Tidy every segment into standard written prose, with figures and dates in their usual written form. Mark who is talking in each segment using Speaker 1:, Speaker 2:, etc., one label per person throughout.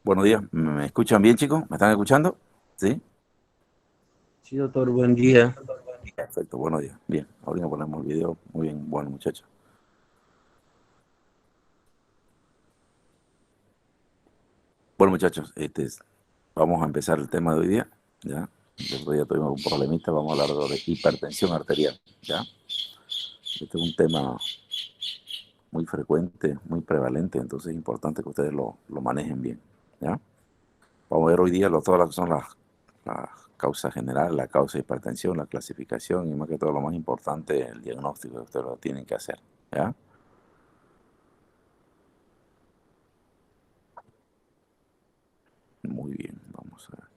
Speaker 1: Buenos días, ¿me escuchan bien, chicos? ¿Me están escuchando? ¿Sí?
Speaker 2: Sí, doctor, buen día.
Speaker 1: Perfecto, buenos días. Bien, ahorita ponemos el video. Muy bien, bueno, muchachos. Bueno, muchachos, vamos a empezar el tema de hoy día, ¿ya? El otro día tuvimos un problemita, vamos a hablar de hipertensión arterial, ¿ya? Este es un tema muy frecuente, muy prevalente, entonces es importante que ustedes lo manejen bien, ¿ya? Vamos a ver hoy día todas las que son las causas generales, la causa de hipertensión, la clasificación y más que todo lo más importante, el diagnóstico que ustedes lo tienen que hacer, ¿ya? Muy bien, vamos a ver.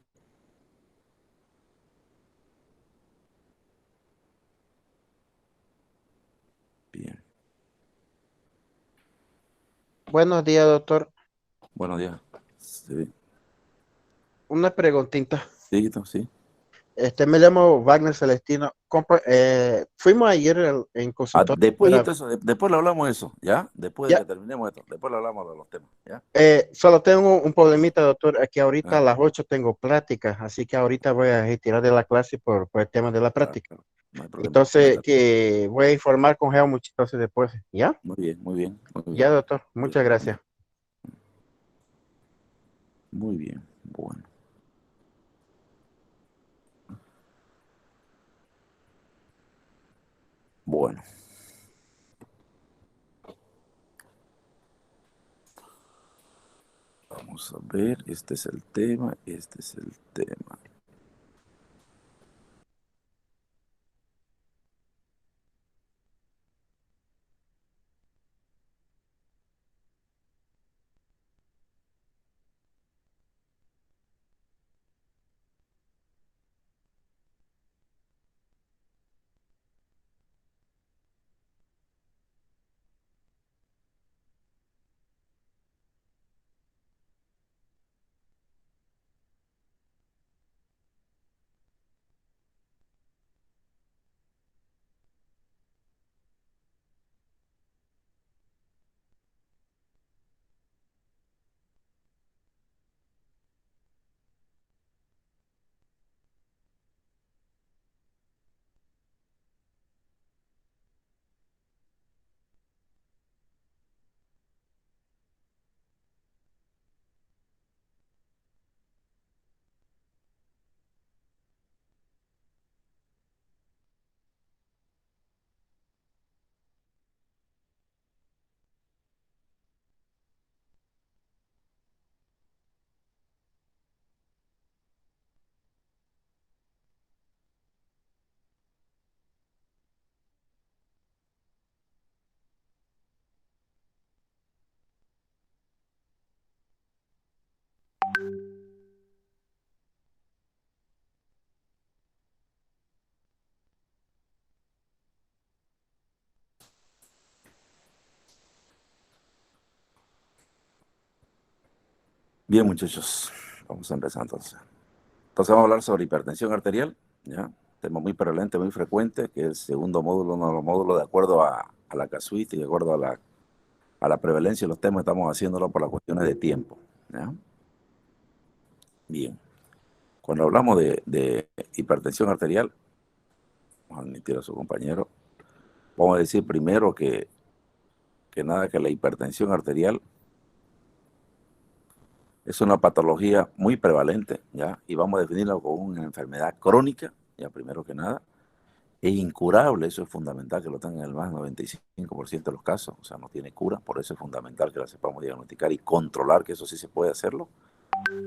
Speaker 1: Bien.
Speaker 2: Buenos días, doctor.
Speaker 1: Buenos días. Sí,
Speaker 2: Una preguntita.
Speaker 1: sí, sí.
Speaker 2: Me llamo Wagner Celestino. Fuimos ayer en consultorio
Speaker 1: Después de
Speaker 2: para...
Speaker 1: eso, después le hablamos de eso, ¿ya? Después de
Speaker 2: Ya,
Speaker 1: que terminemos esto, después le hablamos de los temas, ¿ya?
Speaker 2: solo tengo un problemita, doctor. Aquí ahorita a
Speaker 1: Ah,
Speaker 2: las 8 tengo práctica, así que ahorita voy a retirar de la clase por el tema de la
Speaker 1: claro,
Speaker 2: práctica.
Speaker 1: claro, no hay problema.
Speaker 2: Entonces, que voy a informar con Geo muchas entonces después. ¿Ya?
Speaker 1: Muy bien, muy bien, muy bien.
Speaker 2: Ya, doctor.
Speaker 1: Sí,
Speaker 2: Muchas gracias.
Speaker 1: ya. Muy bien, bueno. Bueno, vamos a ver, este es el tema, este es el tema. Bien, muchachos, vamos a empezar entonces. Entonces vamos a hablar sobre hipertensión arterial, ¿ya? Tema muy prevalente, muy frecuente, que es el segundo módulo, uno de los módulos de acuerdo a la casuística, de acuerdo a la prevalencia de los temas, estamos haciéndolo por las cuestiones de tiempo, ¿ya? Bien, cuando hablamos de hipertensión arterial, vamos a admitir a su compañero, vamos a decir primero que nada, que la hipertensión arterial es una patología muy prevalente, ¿ya? Y vamos a definirla como una enfermedad crónica, ya primero que nada, es incurable, eso es fundamental que lo tengan en el más del 95% de los casos, o sea, no tiene cura, por eso es fundamental que la sepamos diagnosticar y controlar, que eso sí se puede hacerlo.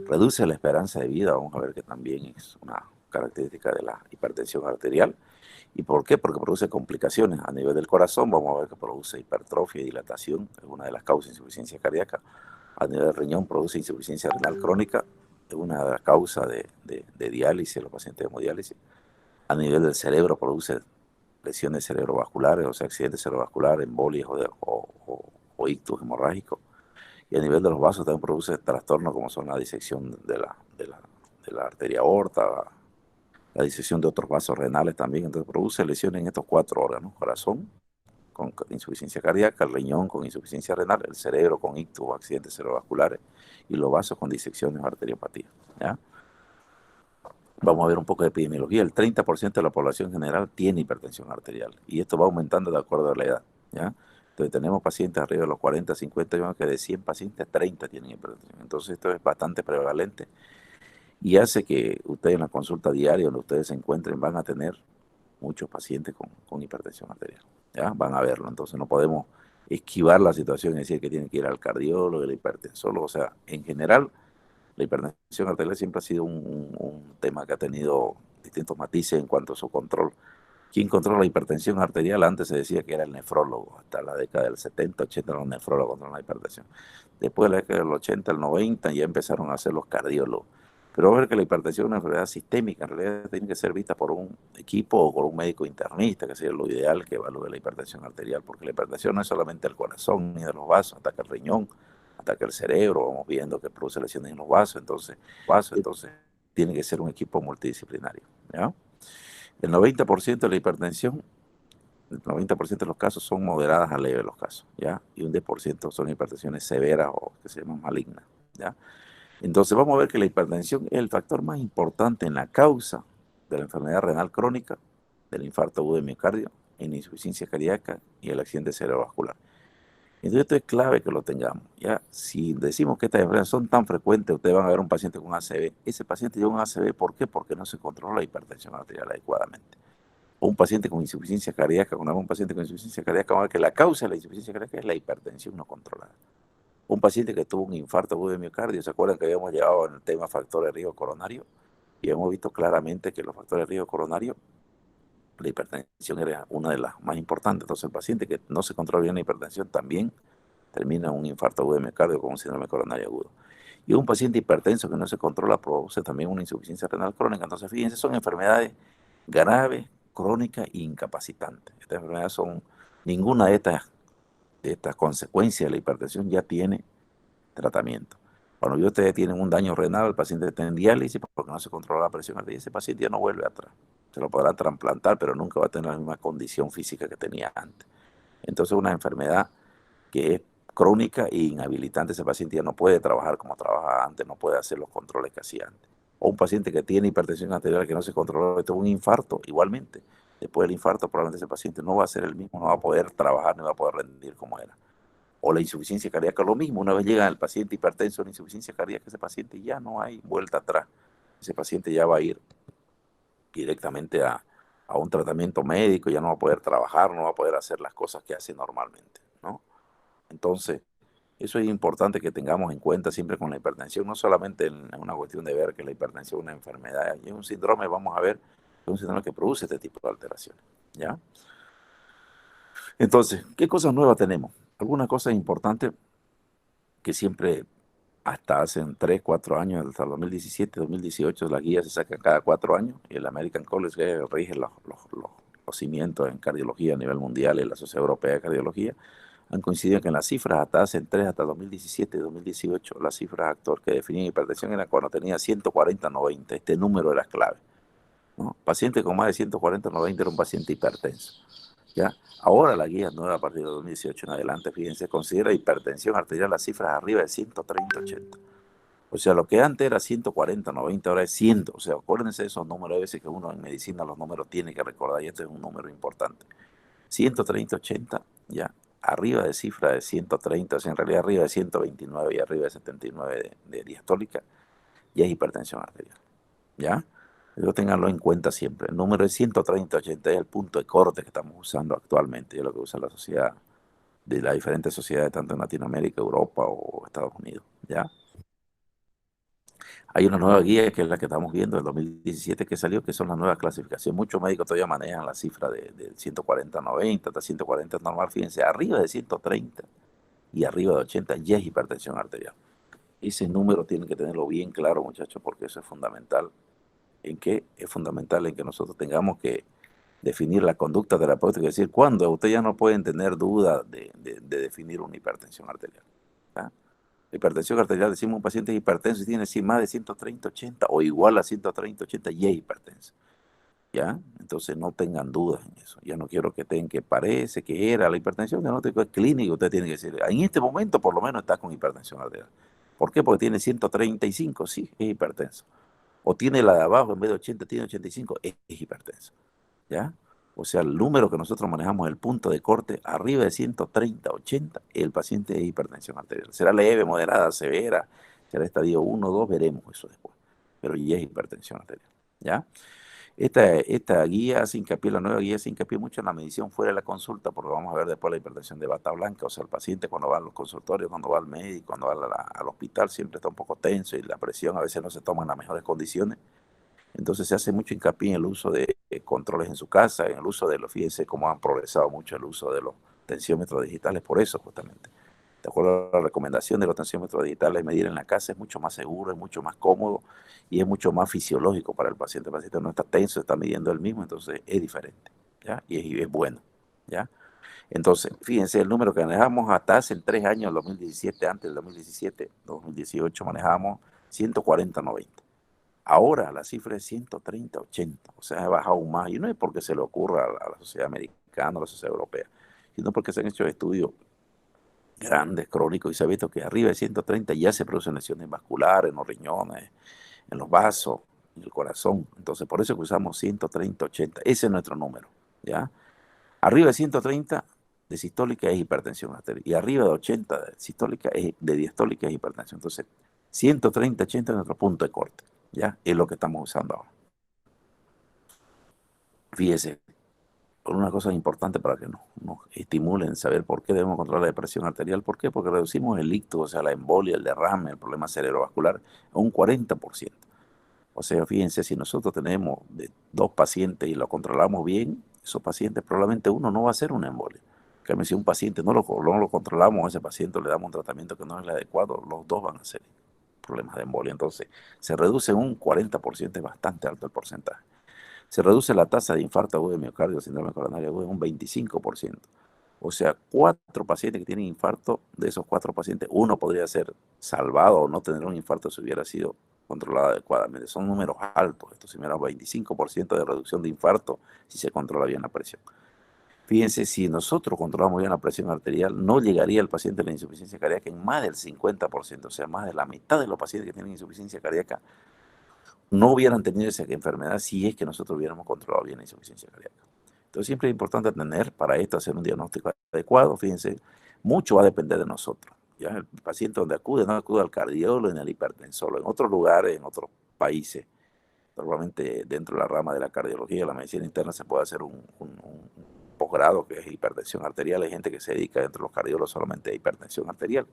Speaker 1: Reduce la esperanza de vida, vamos a ver que también es una característica de la hipertensión arterial. ¿Y por qué? Porque produce complicaciones a nivel del corazón, vamos a ver que produce hipertrofia y dilatación, es una de las causas de insuficiencia cardíaca. A nivel del riñón produce insuficiencia renal crónica, es una causa de diálisis, los pacientes de hemodiálisis. A nivel del cerebro produce lesiones cerebrovasculares, o sea, accidentes cerebrovasculares, embolias o ictus hemorrágicos. Y a nivel de los vasos también produce trastornos como son la disección de la arteria aorta, la disección de otros vasos renales también. Entonces produce lesiones en estos cuatro órganos: corazón, con insuficiencia cardíaca, el riñón con insuficiencia renal, el cerebro con ictus o accidentes cerebrovasculares y los vasos con disecciones o arteriopatías. ¿Ya? Vamos a ver un poco de epidemiología. El 30% de la población general tiene hipertensión arterial y esto va aumentando de acuerdo a la edad. ¿Ya? Entonces tenemos pacientes arriba de los 40, 50 años que de 100 pacientes, 30 tienen hipertensión. Entonces esto es bastante prevalente y hace que ustedes en la consulta diaria donde ustedes se encuentren van a tener muchos pacientes con hipertensión arterial. ¿Ya? Van a verlo. Entonces no podemos esquivar la situación y decir que tienen que ir al cardiólogo, al hipertensólogo. O sea, en general, la hipertensión arterial siempre ha sido un tema que ha tenido distintos matices en cuanto a su control. ¿Quién controla la hipertensión arterial? Antes se decía que era el nefrólogo. Hasta la década del 70, 80 los nefrólogos controlan la hipertensión. Después de la década del 80, el 90 ya empezaron a hacer los cardiólogos. Pero ver que la hipertensión es una enfermedad sistémica, en realidad tiene que ser vista por un equipo o por un médico internista, que sería lo ideal que evalúe la hipertensión arterial, porque la hipertensión no es solamente el corazón ni de los vasos, ataca el riñón, ataca el cerebro, vamos viendo que produce lesiones en los entonces tiene que ser un equipo multidisciplinario. ¿Ya? El 90% de la hipertensión, el 90% de los casos son moderadas a leves los casos, ¿ya? Y un 10% son hipertensiones severas o que se llaman malignas, ¿ya? Entonces vamos a ver que la hipertensión es el factor más importante en la causa de la enfermedad renal crónica, del infarto agudo de miocardio, en insuficiencia cardíaca y el accidente cerebrovascular. Entonces esto es clave que lo tengamos. ¿Ya? Si decimos que estas enfermedades son tan frecuentes, ustedes van a ver un paciente con ACV. Ese paciente lleva un ACV, ¿por qué? Porque no se controla la hipertensión arterial adecuadamente. O un paciente con insuficiencia cardíaca, cuando hablamos de un paciente con insuficiencia cardíaca, vamos a ver que la causa de la insuficiencia cardíaca es la hipertensión no controlada. Un paciente que tuvo un infarto agudo de miocardio, ¿se acuerdan que habíamos llegado en el tema factores de riesgo coronario? Y hemos visto claramente que los factores de riesgo coronario, la hipertensión era una de las más importantes. Entonces el paciente que no se controla bien la hipertensión también termina en un infarto agudo de miocardio con un síndrome coronario agudo. Y un paciente hipertenso que no se controla produce también una insuficiencia renal crónica. Entonces, fíjense, son enfermedades graves, crónicas e incapacitantes. Estas enfermedades son, ninguna de estas consecuencias de la hipertensión ya tiene tratamiento. Cuando ustedes tienen un daño renal, el paciente está en diálisis porque no se controla la presión arterial, ese paciente ya no vuelve atrás. Se lo podrá trasplantar, pero nunca va a tener la misma condición física que tenía antes. Entonces, una enfermedad que es crónica e inhabilitante, ese paciente ya no puede trabajar como trabajaba antes, no puede hacer los controles que hacía antes. O un paciente que tiene hipertensión arterial que no se controla, esto es un infarto, igualmente. Después del infarto, probablemente ese paciente no va a ser el mismo, no va a poder trabajar, no va a poder rendir como era. O la insuficiencia cardíaca, lo mismo. Una vez llega el paciente hipertenso en insuficiencia cardíaca, ese paciente ya no hay vuelta atrás. Ese paciente ya va a ir directamente a un tratamiento médico, ya no va a poder trabajar, no va a poder hacer las cosas que hace normalmente, ¿no? Entonces, eso es importante que tengamos en cuenta siempre con la hipertensión, no solamente en una cuestión de ver que la hipertensión es una enfermedad, y es un síndrome, vamos a ver, es un síndrome que produce este tipo de alteraciones, ¿ya? Entonces, ¿qué cosas nuevas tenemos? Algunas cosas importantes que siempre, hasta hace 3, 4 años, hasta 2017, 2018, las guías se sacan cada 4 años, y el American College que rige los cimientos en cardiología a nivel mundial y la Sociedad Europea de Cardiología, han coincidido que en las cifras hasta hace 3, hasta 2017 y 2018, las cifras actor que definían hipertensión era cuando tenía 140-90, este número era clave, ¿no? Paciente con más de 140-90 era un paciente hipertenso, ¿ya? Ahora la guía nueva a partir de 2018 en adelante, fíjense, considera hipertensión arterial las cifras arriba de 130-80. O sea, lo que antes era 140-90, ahora es 100. O sea, acuérdense de esos números, a veces que uno en medicina los números tiene que recordar, y este es un número importante. 130-80, ya, arriba de cifra de 130, o sea, en realidad arriba de 129 y arriba de 79 de diastólica, ya es hipertensión arterial, ¿ya? Eso ténganlo en cuenta siempre. El número de 130-80 es el punto de corte que estamos usando actualmente, es lo que usa la sociedad, de las diferentes sociedades, tanto en Latinoamérica, Europa o Estados Unidos, ¿ya? Hay una nueva guía que es la que estamos viendo, el 2017 que salió, que son las nuevas clasificaciones. Muchos médicos todavía manejan la cifra de 140-90, hasta 140 es normal. Fíjense, arriba de 130 y arriba de 80 ya es hipertensión arterial. Ese número tienen que tenerlo bien claro, muchachos, porque eso es fundamental. ¿En qué? Es fundamental en que nosotros tengamos que definir la conducta terapéutica, es decir, cuando ustedes ya no pueden tener duda de definir una hipertensión arterial. ¿Ah? Hipertensión arterial, decimos un paciente hipertenso y tiene más de 130-80 o igual a 130-80 y es hipertenso. ¿ya? Entonces no tengan dudas en eso. Ya no quiero que tengan que parece que era la hipertensión diagnóstico es clínico, usted tiene que decir, en este momento por lo menos está con hipertensión arterial. ¿Por qué? Porque tiene 135, sí, es hipertenso. O tiene la de abajo, en vez de 80, tiene 85, es hipertenso, ¿ya? O sea, el número que nosotros manejamos, el punto de corte, arriba de 130, 80, el paciente es hipertensión arterial. Será leve, moderada, severa, será estadio 1, 2, veremos eso después. Pero ya es hipertensión arterial, ¿ya? Esta guía hace hincapié, la nueva guía hace hincapié mucho en la medición fuera de la consulta, porque vamos a ver después la hipertensión de bata blanca, o sea, el paciente cuando va a los consultorios, cuando va al médico, cuando va al hospital, siempre está un poco tenso y la presión a veces no se toma en las mejores condiciones. Entonces se hace mucho hincapié en el uso de controles en su casa, en el uso de los, fíjense cómo han progresado mucho el uso de los tensiómetros digitales, por eso justamente. De acuerdo a la recomendación de los tensiómetros digitales, medir en la casa es mucho más seguro, es mucho más cómodo y es mucho más fisiológico para el paciente. El paciente no está tenso, está midiendo él mismo, entonces es diferente, ¿ya? Y es bueno, ¿ya? Entonces, fíjense, el número que manejamos hasta hace 3 años, el 2017, antes del 2017, 2018, manejábamos 140-90. Ahora la cifra es 130-80, o sea, ha bajado aún más. Y no es porque se le ocurra a la sociedad americana, a la sociedad europea, sino porque se han hecho estudios grandes, crónicos, y se ha visto que arriba de 130 ya se producen lesiones vasculares en los riñones, en los vasos, en el corazón. Entonces, por eso que usamos 130-80. Ese es nuestro número, ¿ya? Arriba de 130 de sistólica es hipertensión arterial, y arriba de 80 de sistólica de diastólica es hipertensión. Entonces, 130-80 es nuestro punto de corte, ¿ya? Es lo que estamos usando ahora. Fíjese, una cosa importante para que nos estimulen saber por qué debemos controlar la presión arterial. ¿Por qué? Porque reducimos el ictus, o sea, la embolia, el derrame, el problema cerebrovascular a un 40%. O sea, fíjense, si nosotros tenemos de 2 pacientes y lo controlamos bien, esos pacientes probablemente uno no va a hacer una embolia. En cambio, si un paciente no lo controlamos, a ese paciente le damos un tratamiento que no es el adecuado, los dos van a hacer problemas de embolia. Entonces, se reduce en un 40%, es bastante alto el porcentaje. Se reduce la tasa de infarto agudo de miocardio, síndrome coronario agudo, en un 25%. O sea, 4 pacientes que tienen infarto, de esos 4 pacientes, uno podría ser salvado o no tener un infarto si hubiera sido controlado adecuadamente. Son números altos. Esto se me da 25% de reducción de infarto si se controla bien la presión. Fíjense, si nosotros controlamos bien la presión arterial, no llegaría el paciente a la insuficiencia cardíaca en más del 50%, o sea, más de la mitad de los pacientes que tienen insuficiencia cardíaca no hubieran tenido esa enfermedad si es que nosotros hubiéramos controlado bien la insuficiencia cardíaca. Entonces siempre es importante tener para esto, hacer un diagnóstico adecuado. Fíjense, mucho va a depender de nosotros. Ya el paciente donde acude, no acude al cardiólogo ni al hipertensólogo. En otros lugares, en otros países, normalmente dentro de la rama de la cardiología, la medicina interna, se puede hacer un posgrado que es hipertensión arterial. Hay gente que se dedica dentro de los cardiólogos solamente a hipertensión arterial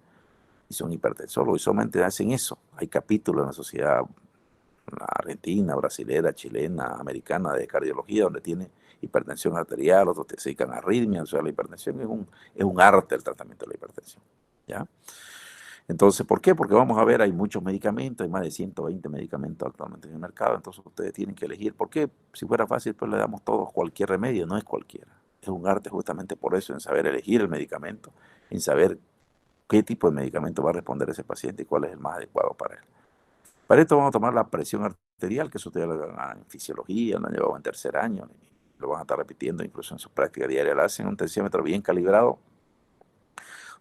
Speaker 1: y son hipertensólogos y solamente hacen eso. Hay capítulos en la sociedad argentina, brasilera, chilena, americana de cardiología, donde tiene hipertensión arterial, otros te dedican a arritmia. O sea, la hipertensión es un arte el tratamiento de la hipertensión, ¿ya? Entonces, ¿por qué? Porque vamos a ver, hay muchos medicamentos, hay más de 120 medicamentos actualmente en el mercado, entonces ustedes tienen que elegir. ¿Por qué? Si fuera fácil, pues le damos todos cualquier remedio, no es cualquiera. Es un arte justamente por eso, en saber elegir el medicamento, en saber qué tipo de medicamento va a responder ese paciente y cuál es el más adecuado para él. Para esto vamos a tomar la presión arterial, que eso ustedes lo dan en fisiología, lo han llevado en 3er año, y lo van a estar repitiendo incluso en su práctica diaria. Le hacen un tensiómetro bien calibrado.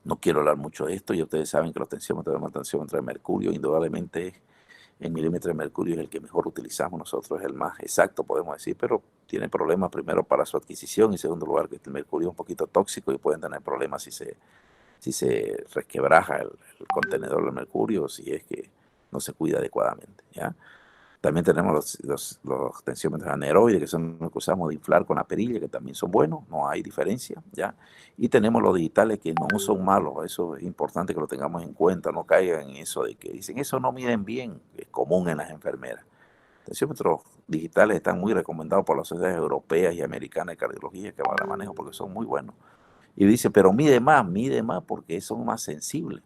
Speaker 1: No quiero hablar mucho de esto, y ustedes saben que los tensiómetros de tensiómetro de mercurio, indudablemente el milímetro de mercurio es el que mejor utilizamos nosotros, es el más exacto, podemos decir, pero tiene problemas primero para su adquisición y en segundo lugar que el mercurio es un poquito tóxico y pueden tener problemas si se resquebraja el contenedor de mercurio, si es que no se cuida adecuadamente, ¿ya? También tenemos los tensiómetros aneroides, que son los que usamos de inflar con la perilla, que también son buenos, no hay diferencia, ¿ya? Y tenemos los digitales, que no son malos. Eso es importante que lo tengamos en cuenta, no caigan en eso de que dicen, eso no miden bien, es común en las enfermeras. Tensiómetros digitales están muy recomendados por las sociedades europeas y americanas de cardiología que van a manejo, porque son muy buenos. Y dice, pero mide más porque son más sensibles,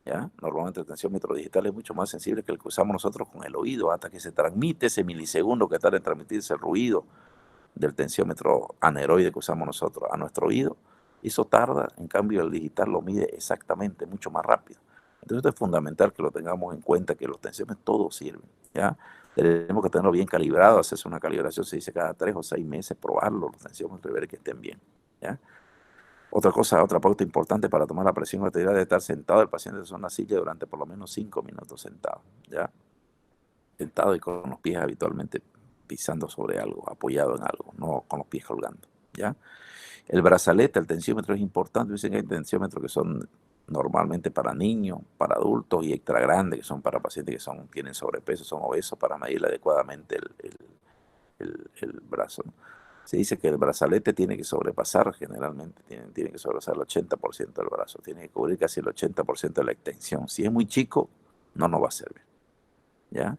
Speaker 1: ¿ya? Normalmente el tensiómetro digital es mucho más sensible que el que usamos nosotros con el oído, hasta que se transmite ese milisegundo que tarda en transmitirse el ruido del tensiómetro aneroide que usamos nosotros a nuestro oído. Eso tarda, en cambio el digital lo mide exactamente, mucho más rápido. Entonces esto es fundamental que lo tengamos en cuenta, que los tensiómetros todos sirven, ¿ya? tenemos que tenerlo bien calibrado, hacerse una calibración, se dice cada 3 o 6 meses, probarlo, los tensiómetros y ver que estén bien, ¿ya? Otra cosa, otra pauta importante para tomar la presión arterial es estar sentado el paciente en una silla durante por lo menos 5 minutos sentado, ¿ya? Sentado y con los pies habitualmente pisando sobre algo, apoyado en algo, no con los pies colgando, ¿ya? El brazalete, el tensiómetro es importante. Dicen que hay tensiómetros que son normalmente para niños, para adultos y extra grandes, que son para pacientes que tienen sobrepeso, son obesos, para medir adecuadamente el brazo, ¿no? Se dice que el brazalete tiene que sobrepasar, generalmente, tiene que sobrepasar el 80% del brazo, tiene que cubrir casi el 80% de la extensión. Si es muy chico, no nos va a servir, ¿ya?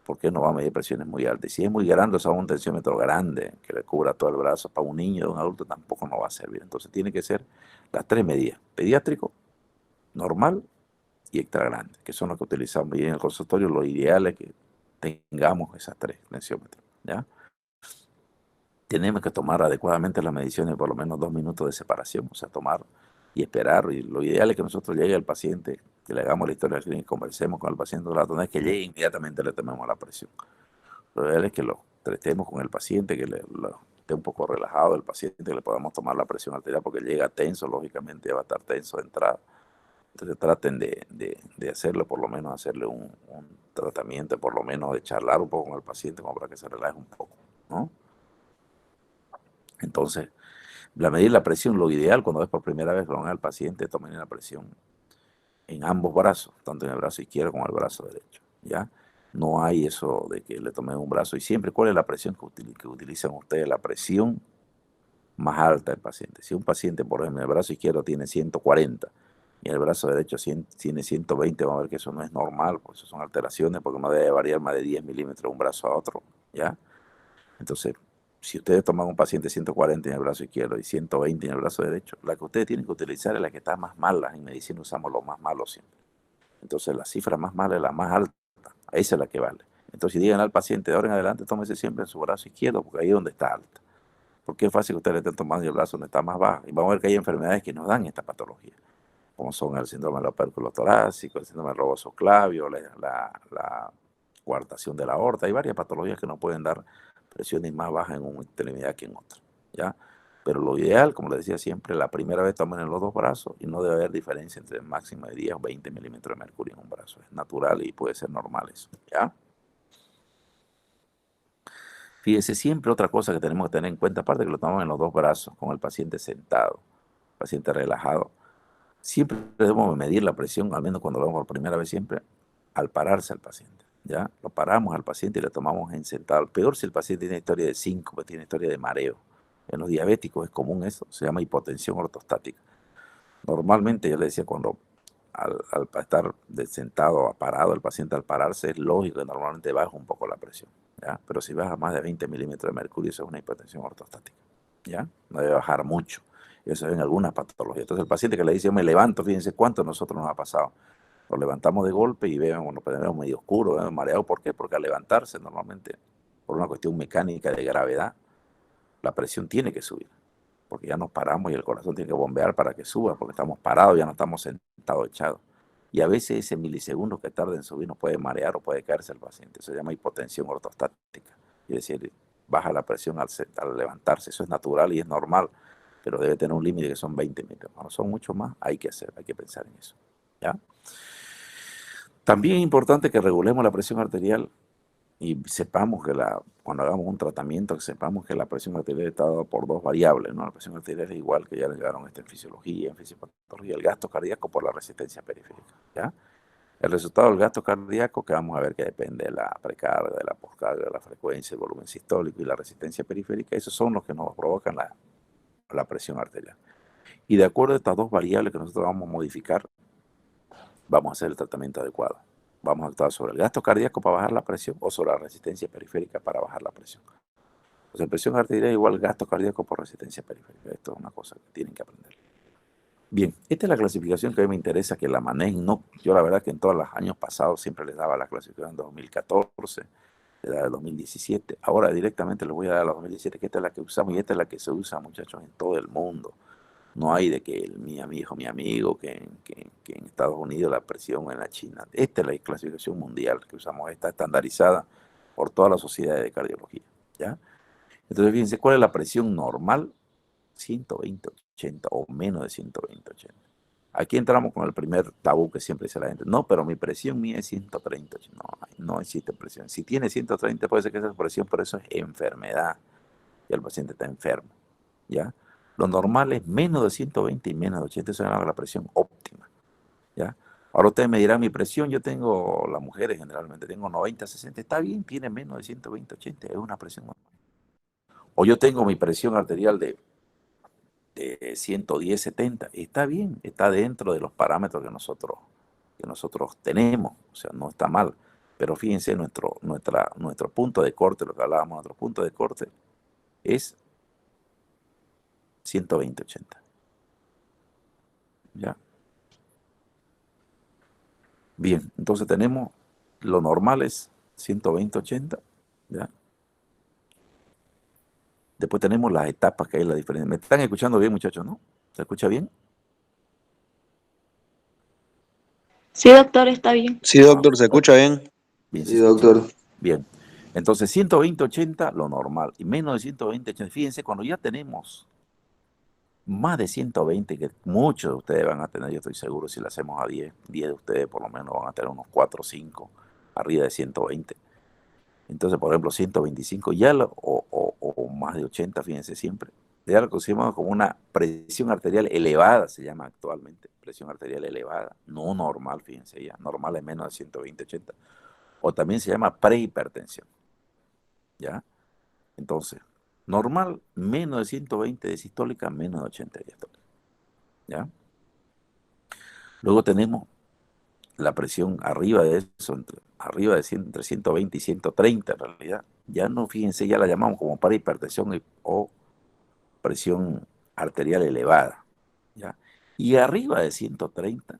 Speaker 1: Porque no va a medir presiones muy altas. Y si es muy grande, o sea, un tensiómetro grande que le cubra todo el brazo, para un niño o un adulto tampoco nos va a servir. Entonces tiene que ser las 3 medidas: pediátrico, normal y extra grande, que son los que utilizamos. Y en el consultorio lo ideal es que tengamos esas 3 tensiómetros, ¿ya? Tenemos que tomar adecuadamente las mediciones, por lo menos 2 minutos de separación, o sea, tomar y esperar. Y lo ideal es que nosotros llegue al paciente, que le hagamos la historia clínica, conversemos con el paciente, no es que llegue inmediatamente le tomemos la presión. Lo ideal es que lo tratemos con el paciente, que esté un poco relajado el paciente, que le podamos tomar la presión arterial, porque llega tenso, lógicamente va a estar tenso de entrada. Entonces traten de hacerlo, por lo menos hacerle un tratamiento, por lo menos de charlar un poco con el paciente, como para que se relaje un poco, ¿no? Entonces, medir la presión, lo ideal cuando es por primera vez con el paciente, tomen la presión en ambos brazos, tanto en el brazo izquierdo como en el brazo derecho, ¿ya? No hay eso de que le tomen un brazo. Y siempre, ¿cuál es la presión que utilizan ustedes? La presión más alta del paciente. Si un paciente, por ejemplo, en el brazo izquierdo tiene 140 y en el brazo derecho tiene 120, vamos a ver que eso no es normal, pues eso son alteraciones, porque no debe variar más de 10 milímetros de un brazo a otro, ¿ya? Entonces, si ustedes toman un paciente 140 en el brazo izquierdo y 120 en el brazo derecho, la que ustedes tienen que utilizar es la que está más mala. En medicina usamos lo más malo siempre. Entonces, la cifra más mala es la más alta. Esa es la que vale. Entonces, si digan al paciente de ahora en adelante, tómese siempre en su brazo izquierdo, porque ahí es donde está alta. Porque es fácil que ustedes le estén tomando el brazo donde está más baja. Y vamos a ver que hay enfermedades que nos dan esta patología, como son el síndrome del opérculo torácico, el síndrome del robosoclavio, la coartación de la aorta. Hay varias patologías que nos pueden dar presiones más bajas en una extremidad que en otra, ¿ya? Pero lo ideal, como les decía siempre, la primera vez tomen en los dos brazos y no debe haber diferencia entre el máximo de 10 o 20 milímetros de mercurio en un brazo. Es natural y puede ser normal eso, ¿ya? Fíjese, siempre otra cosa que tenemos que tener en cuenta, aparte que lo tomamos en los dos brazos, con el paciente sentado, paciente relajado, siempre debemos medir la presión, al menos cuando lo vemos por primera vez siempre, al pararse al paciente, ¿ya? Lo paramos al paciente y le tomamos en sentado. Peor si el paciente tiene historia de síncope, tiene historia de mareo. En los diabéticos es común eso, se llama hipotensión ortostática. Normalmente, yo le decía, cuando al estar sentado o parado, el paciente al pararse es lógico que normalmente baja un poco la presión, ¿ya? Pero si baja más de 20 milímetros de mercurio, eso es una hipotensión ortostática, ¿ya? No debe bajar mucho. Eso es en algunas patologías. Entonces el paciente que le dice, yo me levanto, fíjense cuánto a nosotros nos ha pasado. Nos levantamos de golpe y vemos, nos ponemos medio oscuro, vemos mareado. ¿Por qué? Porque al levantarse normalmente, por una cuestión mecánica de gravedad, la presión tiene que subir, porque ya nos paramos y el corazón tiene que bombear para que suba, porque estamos parados, ya no estamos sentados echados. Y a veces ese milisegundo que tarda en subir nos puede marear o puede caerse el paciente. Eso se llama hipotensión ortostática. Es decir, baja la presión al levantarse. Eso es natural y es normal, pero debe tener un límite que son 20 metros. Cuando son mucho más, hay que pensar en eso, ¿ya? También es importante que regulemos la presión arterial y sepamos que cuando hagamos un tratamiento, que sepamos que la presión arterial está dada por dos variables, ¿no? La presión arterial es igual, que ya le llegaron en fisiología, en fisiopatología, el gasto cardíaco por la resistencia periférica, ¿ya? El resultado del gasto cardíaco, que vamos a ver que depende de la precarga, de la poscarga, de la frecuencia, el volumen sistólico y la resistencia periférica, esos son los que nos provocan la presión arterial. Y de acuerdo a estas dos variables que nosotros vamos a modificar, vamos a hacer el tratamiento adecuado. Vamos a actuar sobre el gasto cardíaco para bajar la presión o sobre la resistencia periférica para bajar la presión. Entonces, presión arterial es igual gasto cardíaco por resistencia periférica. Esto es una cosa que tienen que aprender. Bien, esta es la clasificación que a mí me interesa que la manejen. No, yo la verdad que en todos los años pasados siempre les daba la clasificación de 2014, le daba el 2017. Ahora directamente les voy a dar la 2017, que esta es la que usamos y esta es la que se usa, muchachos, en todo el mundo. No hay de que mi amigo, que en Estados Unidos la presión en la China. Esta es la clasificación mundial que usamos, esta estandarizada por toda la sociedad de cardiología, ¿ya? Entonces, fíjense, ¿cuál es la presión normal? 120/80 o menos de 120/80. Aquí entramos con el primer tabú que siempre dice la gente. No, pero mi presión mía es 130/80. No existe presión. Si tiene 130 puede ser que sea presión, pero eso es enfermedad. Y el paciente está enfermo, ¿ya? Lo normal es menos de 120 y menos de 80, eso es la presión óptima, ¿ya? Ahora ustedes me dirán, mi presión, yo tengo, las mujeres generalmente, tengo 90/60, está bien, tiene menos de 120/80, es una presión normal. O yo tengo mi presión arterial de 110/70, está bien, está dentro de los parámetros que nosotros tenemos, o sea, no está mal. Pero fíjense, nuestro punto de corte, lo que hablábamos, nuestro punto de corte es 120/80. ¿Ya? Bien, entonces tenemos, lo normal es 120/80, ¿ya? Después tenemos las etapas que hay la diferencia. ¿Me están escuchando bien, muchachos, no? ¿Se escucha bien?
Speaker 3: Sí, doctor, está bien.
Speaker 4: Sí, doctor, ¿se escucha bien?
Speaker 1: Bien,
Speaker 5: Sí, doctor.
Speaker 1: bien. Entonces, 120/80, lo normal. Y menos de 120/80. Fíjense, cuando ya tenemos más de 120, que muchos de ustedes van a tener, yo estoy seguro, si lo hacemos a 10 de ustedes por lo menos van a tener unos 4 o 5 arriba de 120. Entonces, por ejemplo, 125 ya o más de 80, fíjense siempre. Ya lo consideramos como una presión arterial elevada, se llama actualmente. Presión arterial elevada, no normal, fíjense ya. Normal es menos de 120/80. O también se llama prehipertensión. ¿Ya? Entonces, normal, menos de 120 de sistólica, menos de 80 de diastólica. ¿Ya? Luego tenemos la presión arriba de eso, arriba de entre 120 y 130 en realidad. Ya no, fíjense, ya la llamamos como para hipertensión o presión arterial elevada. ¿Ya? Y arriba de 130,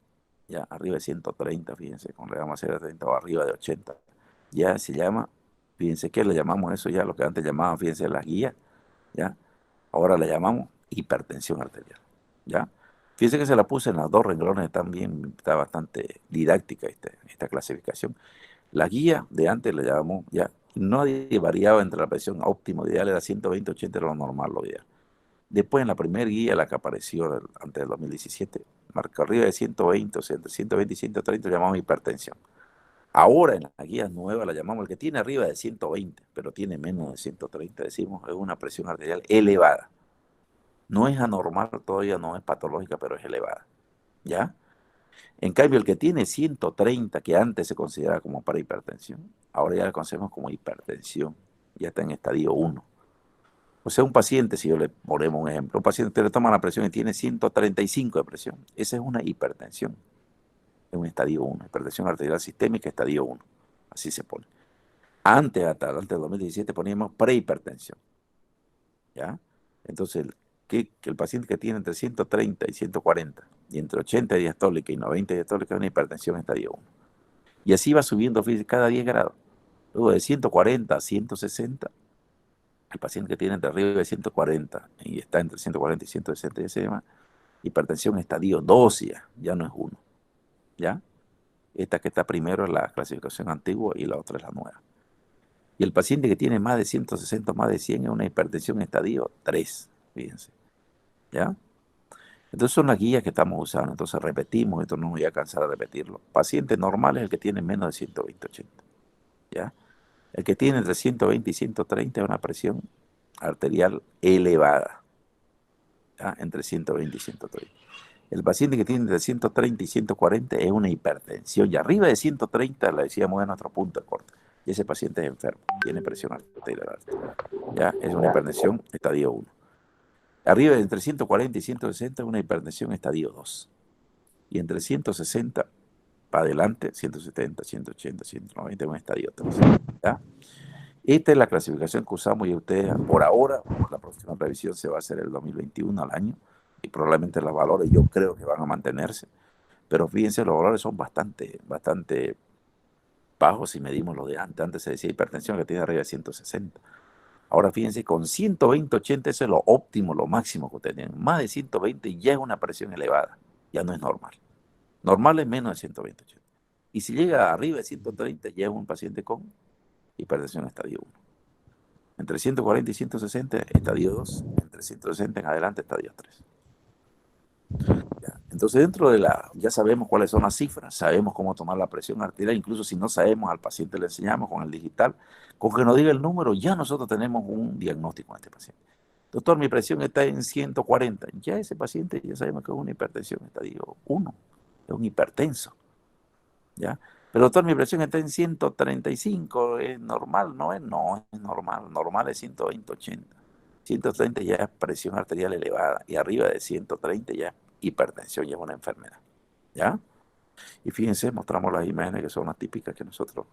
Speaker 1: ya arriba de 130, fíjense, cuando le vamos a hacer a 30 o arriba de 80, ya se llama, fíjense que le llamamos eso ya, lo que antes llamaban, fíjense, las guías, ¿ya? Ahora le llamamos hipertensión arterial, ¿ya? Fíjense que se la puse en los dos renglones, también está bastante didáctica esta clasificación. La guía de antes le llamamos, ya, nadie variaba entre la presión óptima ideal, era 120/80, era lo normal, lo ideal. Después en la primera guía, la que apareció antes del 2017, marcó arriba de 120, o sea, entre 120 y 130 le llamamos hipertensión. Ahora en la guía nueva la llamamos el que tiene arriba de 120, pero tiene menos de 130, decimos, es una presión arterial elevada. No es anormal, todavía no es patológica, pero es elevada, ¿ya? En cambio, el que tiene 130, que antes se consideraba como para hipertensión, ahora ya lo conocemos como hipertensión, ya está en estadio 1. O sea, un paciente, si yo le ponemos un ejemplo, un paciente le toma la presión y tiene 135 de presión, esa es una hipertensión, es un estadio 1, hipertensión arterial sistémica, estadio 1, así se pone. Antes del 2017 poníamos prehipertensión, ¿ya? Entonces, que el paciente que tiene entre 130 y 140, y entre 80 de diastólica y 90 de diastólica, es una hipertensión estadio 1. Y así va subiendo cada 10 grados. Luego de 140 a 160, el paciente que tiene entre arriba de 140 y está entre 140 y 160, ya se llama hipertensión estadio 2, ya no es 1. ¿Ya? Esta que está primero es la clasificación antigua y la otra es la nueva. Y el paciente que tiene más de 160, más de 100, es una hipertensión estadio 3, fíjense. ¿Ya? Entonces son las guías que estamos usando. Entonces repetimos, esto no me voy a cansar de repetirlo. Paciente normal es el que tiene menos de 120/80. ¿Ya? El que tiene entre 120 y 130 es una presión arterial elevada, ¿ya? Entre 120 y 130. El paciente que tiene entre 130 y 140 es una hipertensión. Y arriba de 130, le decíamos, es nuestro punto de corte. Y ese paciente es enfermo, tiene presión arterial alta. ¿Ya? Es una hipertensión estadio 1. Arriba de entre 140 y 160 es una hipertensión estadio 2. Y entre 160 para adelante, 170, 180, 190 es un estadio 3. ¿Ya? Esta es la clasificación que usamos y ustedes, por ahora, la próxima revisión se va a hacer el 2021 al año y probablemente los valores yo creo que van a mantenerse. Pero fíjense, los valores son bastante bajos si medimos lo de antes. Antes se decía hipertensión que tiene arriba de 160. Ahora fíjense, con 120/80 eso es lo óptimo, lo máximo que ustedes tienen. Más de 120 ya es una presión elevada, ya no es normal. Normal es menos de 120/80. Y si llega arriba de 130 ya es un paciente con hipertensión estadio 1. Entre 140 y 160, estadio 2. Entre 160 en adelante, estadio 3. Ya. Entonces, dentro de ya sabemos cuáles son las cifras, sabemos cómo tomar la presión arterial, incluso si no sabemos, al paciente le enseñamos con el digital, con que nos diga el número, ya nosotros tenemos un diagnóstico en este paciente. Doctor, mi presión está en 140. Ya ese paciente ya sabemos que es una hipertensión estadio 1, es un hipertenso. ¿Ya? Pero doctor, mi presión está en 135, ¿es normal? No es normal. Normal es 120, 80. 130 ya es presión arterial elevada y arriba de 130 ya es hipertensión, ya es una enfermedad. ¿Ya? Y fíjense, mostramos las imágenes que son las típicas que nosotros,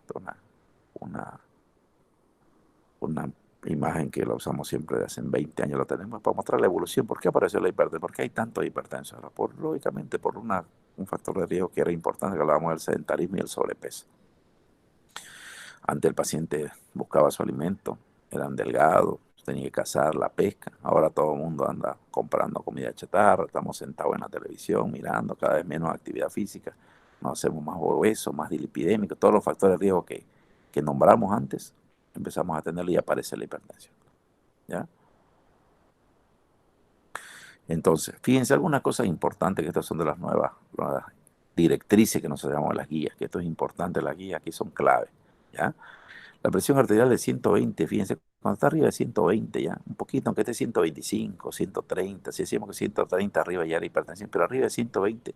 Speaker 1: una imagen que la usamos siempre de hace 20 años, la tenemos para mostrar la evolución. ¿Por qué apareció la hipertensión? ¿Por qué hay tanto hipertenso? Ahora, lógicamente por un factor de riesgo que era importante, que hablábamos del sedentarismo y el sobrepeso. Antes el paciente buscaba su alimento, eran delgados, tenía que cazar, la pesca. Ahora todo el mundo anda comprando comida chatarra, estamos sentados en la televisión, mirando cada vez menos actividad física, nos hacemos más obesos, más dilipidémicos, todos los factores de riesgo que nombramos antes, empezamos a tenerlo y aparece la hipertensión. ¿Ya? Entonces, fíjense algunas cosas importantes, que estas son de las nuevas directrices que nosotros llamamos las guías, que esto es importante, las guías aquí son clave. ¿Ya? La presión arterial de 120, fíjense, cuando está arriba de 120 ya, un poquito, aunque esté 125, 130, si decimos que 130 arriba ya era hipertensión, pero arriba de 120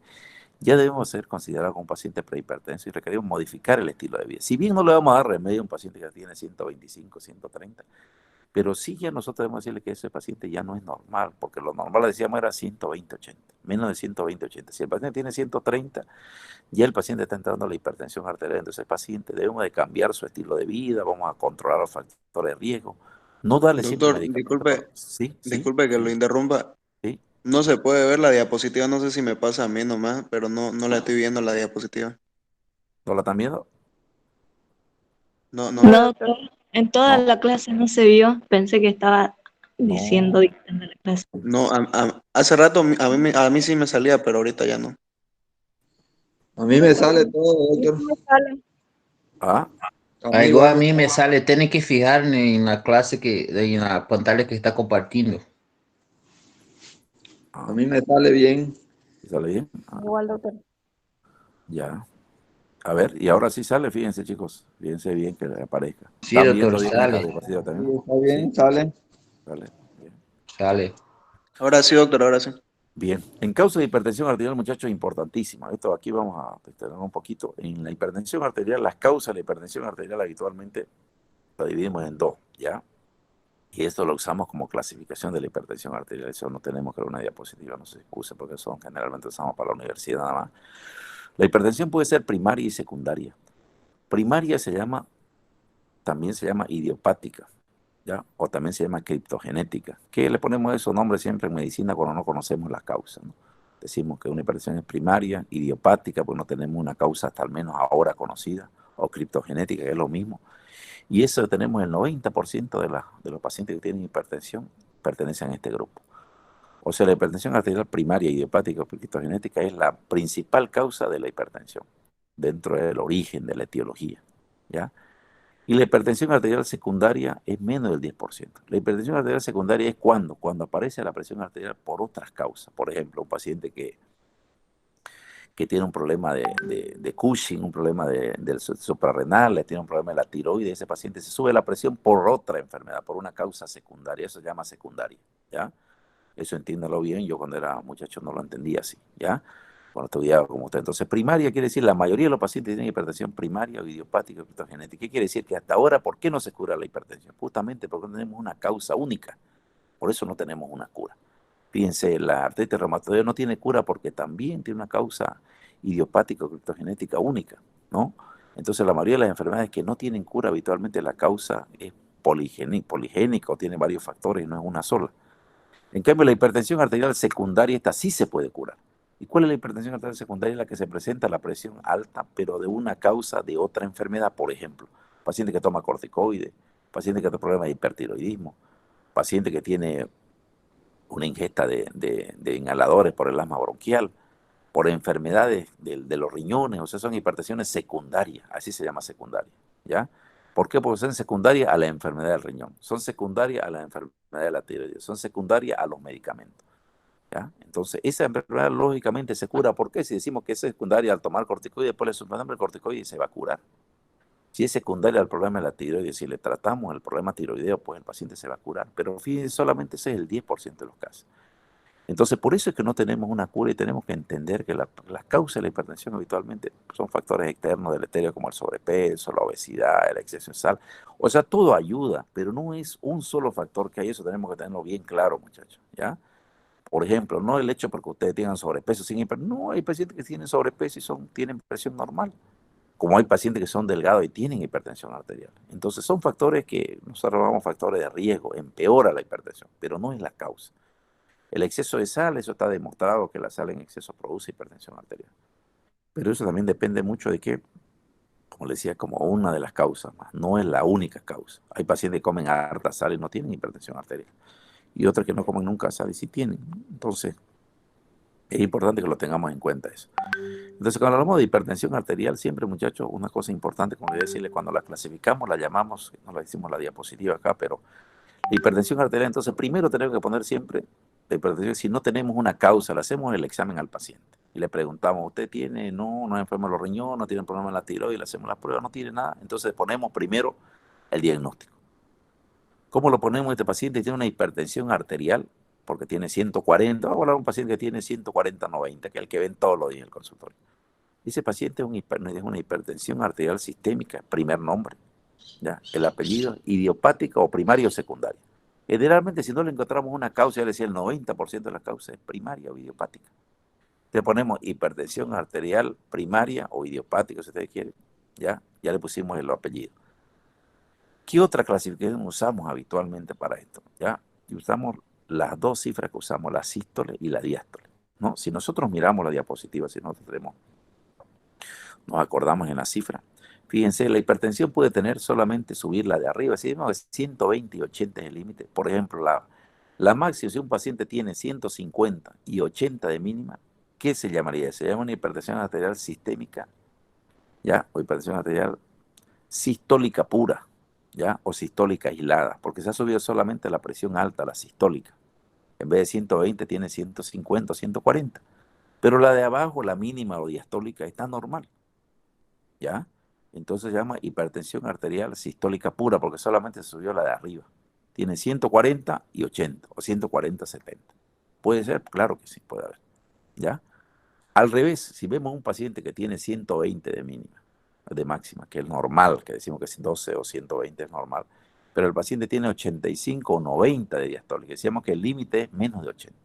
Speaker 1: ya debemos ser considerados como un paciente prehipertenso y requerimos modificar el estilo de vida. Si bien no le vamos a dar remedio a un paciente que tiene 125, 130, pero sí ya nosotros debemos decirle que ese paciente ya no es normal, porque lo normal, decíamos, era 120, 80, menos de 120, 80. Si el paciente tiene 130, ya el paciente está entrando a la hipertensión arterial, entonces el paciente debemos de cambiar su estilo de vida, vamos a controlar los factores de riesgo, no darle siempre
Speaker 4: Doctor,
Speaker 1: medicamentos. Sí,
Speaker 4: disculpe que lo interrumpa.
Speaker 1: sí.
Speaker 4: No se puede ver la diapositiva, no sé si me pasa a mí nomás, pero no la estoy viendo la diapositiva.
Speaker 1: ¿No la están viendo?
Speaker 4: No,
Speaker 3: No,
Speaker 4: no.
Speaker 3: doctor, en toda
Speaker 1: No.
Speaker 3: la clase no se vio. Pensé que estaba diciendo
Speaker 1: No.
Speaker 3: dictando la clase.
Speaker 4: No, hace rato a mí sí me salía, pero ahorita ya no.
Speaker 5: A mí me sale todo, doctor.
Speaker 1: ¿Ah?
Speaker 5: Igual a mí me sale, tiene que fijarme en la clase en la pantalla que está compartiendo. A mí me sale bien.
Speaker 1: ¿Sale bien?
Speaker 3: Igual, doctor.
Speaker 1: Ya. A ver, y ahora sí sale, fíjense, chicos. Fíjense bien que le aparezca.
Speaker 5: Sí,
Speaker 1: ¿Están
Speaker 5: doctor,
Speaker 1: viendo bien
Speaker 5: sale.
Speaker 1: esta diapositiva también?
Speaker 5: Sí, está bien,
Speaker 1: Sí.
Speaker 5: sale.
Speaker 1: Sale. Bien.
Speaker 5: Sale.
Speaker 4: Ahora sí, doctor, ahora sí.
Speaker 1: Bien. En causa de hipertensión arterial, muchachos, importantísimo. Esto aquí vamos a extender un poquito. En la hipertensión arterial, las causas de la hipertensión arterial habitualmente la dividimos en dos, ¿ya? Y esto lo usamos como clasificación de la hipertensión arterial. Eso no tenemos que ver una diapositiva, no se use porque son generalmente usamos para la universidad nada más. La hipertensión puede ser primaria y secundaria. Primaria también se llama idiopática, ¿ya? O también se llama criptogenética. ¿Qué le ponemos esos nombres siempre en medicina cuando no conocemos las causas, ¿no? Decimos que una hipertensión es primaria, idiopática, pues no tenemos una causa hasta al menos ahora conocida, o criptogenética, que es lo mismo. Y eso tenemos el 90% de los pacientes que tienen hipertensión pertenecen a este grupo. O sea, la hipertensión arterial primaria, idiopática o criptogenética es la principal causa de la hipertensión, dentro del origen de la etiología, ¿ya? Y la hipertensión arterial secundaria es menos del 10%. La hipertensión arterial secundaria es cuando aparece la presión arterial por otras causas. Por ejemplo, un paciente que tiene un problema de Cushing, un problema del suprarrenal, tiene un problema de la tiroides, ese paciente se sube la presión por otra enfermedad, por una causa secundaria, eso se llama secundaria, ¿ya? Eso entiéndalo bien, yo cuando era muchacho no lo entendía así, ¿ya? Cuando estudiaba como usted. Entonces, primaria quiere decir la mayoría de los pacientes tienen hipertensión primaria o idiopática o criptogenética. ¿Qué quiere decir? Que hasta ahora, ¿por qué no se cura la hipertensión? Justamente porque no tenemos una causa única, por eso no tenemos una cura. Fíjense, la artritis reumatoidea no tiene cura porque también tiene una causa idiopática o criptogenética única, ¿no? Entonces, la mayoría de las enfermedades que no tienen cura, habitualmente la causa es poligénica o tiene varios factores y no es una sola. En cambio, la hipertensión arterial secundaria, esta sí se puede curar. ¿Y cuál es la hipertensión arterial secundaria? La que se presenta la presión alta, pero de una causa de otra enfermedad, por ejemplo, paciente que toma corticoides, paciente que tiene problemas de hipertiroidismo, paciente que tiene una ingesta de inhaladores por el asma bronquial, por enfermedades de los riñones, o sea, son hipertensiones secundarias, así se llama secundaria, ¿ya? ¿Por qué? Porque son secundarias a la enfermedad del riñón, son secundarias a la enfermedad de la tiroides, son secundarias a los medicamentos. ¿Ya? Entonces, esa enfermedad lógicamente se cura. ¿Por qué? Si decimos que es secundaria al tomar corticoides, después le suspendemos el corticoide se va a curar. Si es secundaria al problema de la tiroides, si le tratamos el problema tiroideo, pues el paciente se va a curar. Pero fíjense, solamente ese es el 10% de los casos. Entonces, por eso es que no tenemos una cura y tenemos que entender que las causas de la hipertensión habitualmente son factores externos deleterios como el sobrepeso, la obesidad, el exceso de sal. O sea, todo ayuda, pero no es un solo factor que hay. Eso tenemos que tenerlo bien claro, muchachos, ¿ya? Por ejemplo, no el hecho porque ustedes tengan sobrepeso sin hipertensión. No, hay pacientes que tienen sobrepeso y tienen presión normal. Como hay pacientes que son delgados y tienen hipertensión arterial. Entonces son factores que nosotros llamamos factores de riesgo, empeora la hipertensión, pero no es la causa. El exceso de sal, eso está demostrado que la sal en exceso produce hipertensión arterial. Pero eso también depende mucho de que, como les decía, como una de las causas más, no es la única causa. Hay pacientes que comen harta sal y no tienen hipertensión arterial. Y otros que no comen nunca sal y sí tienen. Entonces, es importante que lo tengamos en cuenta eso. Entonces, cuando hablamos de hipertensión arterial, siempre, muchachos, una cosa importante, como debe decirle, cuando la clasificamos, la llamamos, no la decimos la diapositiva acá, pero la hipertensión arterial, entonces, primero tenemos que poner siempre la hipertensión, si no tenemos una causa, le hacemos el examen al paciente y le preguntamos, ¿usted tiene, no es enfermo de los riñones, no tiene problema en la tiroides, le hacemos las pruebas, no tiene nada? Entonces, ponemos primero el diagnóstico. ¿Cómo lo ponemos? Este paciente tiene una hipertensión arterial porque tiene 140, vamos a hablar de un paciente que tiene 140-90, que es el que ven todos los días en el consultorio. Ese paciente es una hipertensión arterial sistémica, primer nombre, ¿ya? El apellido, idiopática o primaria o secundaria. Generalmente, si no le encontramos una causa, ya le decía, el 90% de la causa es primaria o idiopática. Le ponemos hipertensión arterial primaria o idiopática, si ustedes quieren, ya le pusimos el apellido. ¿Qué otra clasificación usamos habitualmente para esto? ¿Ya? Y usamos las dos cifras que usamos, la sístole y la diástole, ¿no? Si nosotros miramos la diapositiva, si nosotros nos acordamos en la cifra, fíjense, la hipertensión puede tener solamente subir la de arriba, si decimos 120 y 80 es el límite. Por ejemplo, la máxima, si un paciente tiene 150 y 80 de mínima, ¿qué se llamaría? Se llama una hipertensión arterial sistémica, ¿ya? O hipertensión arterial sistólica pura, ¿ya? O sistólica aislada, porque se ha subido solamente la presión alta, la sistólica. En vez de 120 tiene 150 o 140. Pero la de abajo, la mínima o diastólica, está normal, ¿ya? Entonces se llama hipertensión arterial sistólica pura, porque solamente se subió la de arriba. Tiene 140 y 80, o 140-70. ¿Puede ser? Claro que sí, puede haber, ¿ya? Al revés, si vemos un paciente que tiene 120 de mínima, de máxima, que es normal, que decimos que es 12 o 120 es normal, pero el paciente tiene 85 o 90 de diastólica, decíamos que el límite es menos de 80.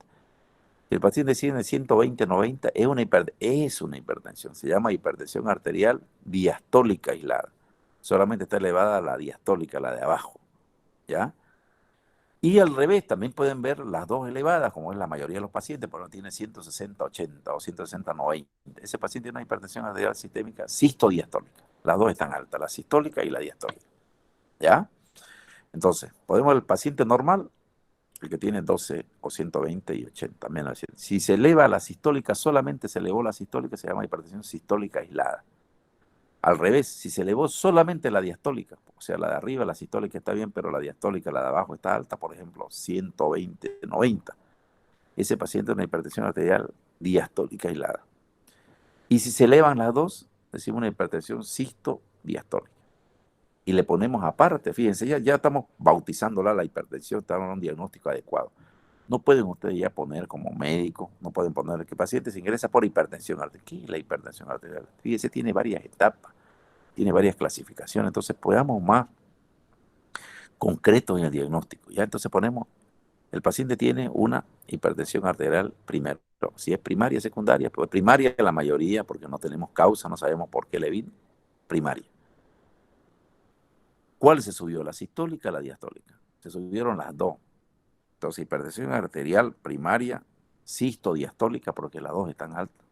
Speaker 1: Si el paciente tiene 120 o 90, es una hipertensión, se llama hipertensión arterial diastólica aislada. Solamente está elevada la diastólica, la de abajo, ¿ya? Y al revés, también pueden ver las dos elevadas, como es la mayoría de los pacientes, pero no tiene 160-80 o 160-90. Ese paciente tiene una hipertensión arterial sistémica sistodiastólica. Las dos están altas, la sistólica y la diastólica, ¿ya? Entonces, podemos el paciente normal, el que tiene 12 o 120 y 80, menos. Si se eleva la sistólica, solamente se elevó la sistólica, se llama hipertensión sistólica aislada. Al revés, si se elevó solamente la diastólica, o sea, la de arriba, la sistólica está bien, pero la diastólica, la de abajo está alta, por ejemplo, 120-90. Ese paciente tiene una hipertensión arterial diastólica aislada. Y si se elevan las dos, decimos una hipertensión sistodiastólica. Y le ponemos aparte, fíjense, ya estamos bautizándola la hipertensión, estamos en un diagnóstico adecuado. No pueden ustedes ya poner como médico, no pueden poner que el paciente se ingresa por hipertensión arterial. ¿Qué es la hipertensión arterial? Fíjense, tiene varias etapas, tiene varias clasificaciones, entonces podamos más concretos en el diagnóstico. Ya entonces ponemos, el paciente tiene una hipertensión arterial primero. Si es primaria, secundaria, pues primaria la mayoría, porque no tenemos causa, no sabemos por qué le vino, primaria. ¿Cuál se subió? ¿La sistólica o la diastólica? Se subieron las dos. Entonces, hipertensión arterial primaria, sistodiastólica, porque las dos están altas.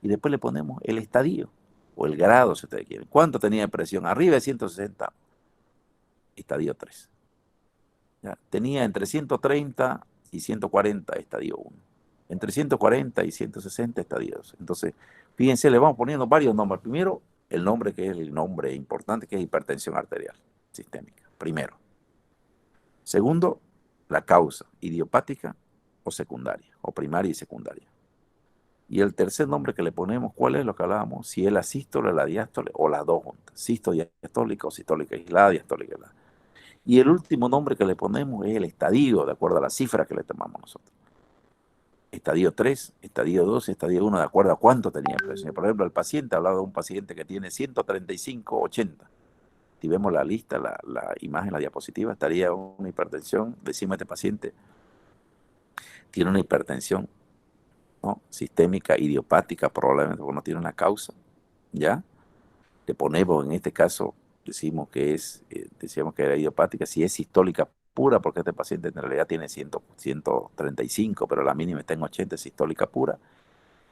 Speaker 1: Y después le ponemos el estadio, o el grado, si ustedes quieren. ¿Cuánto tenía de presión? Arriba de 160, estadio 3. ¿Ya? Tenía entre 130 y 140, estadio 1. Entre 140 y 160, estadio 2. Entonces, fíjense, le vamos poniendo varios nombres. Primero, el nombre que es el nombre importante, que es hipertensión arterial sistémica, primero. Segundo, la causa, idiopática o secundaria, o primaria y secundaria. Y el tercer nombre que le ponemos, ¿cuál es lo que hablábamos? Si es la sístole, la diástole o las dos juntas. Sístole-diastólica o sistólica aislada, diastólica aislada. Y el último nombre que le ponemos es el estadio, de acuerdo a la cifra que le tomamos nosotros. Estadio 3, estadio 2, estadio 1, de acuerdo a cuánto tenía presión. Por ejemplo, el paciente, hablaba de un paciente que tiene 135/80. Si vemos la lista, la imagen, la diapositiva, estaría una hipertensión. Decimos, este paciente tiene una hipertensión, ¿no?, sistémica, idiopática, probablemente porque no tiene una causa, ¿ya? Le ponemos, en este caso, decimos que decíamos que era idiopática. Si es sistólica pura, porque este paciente en realidad tiene 135, pero la mínima está en 80, sistólica pura,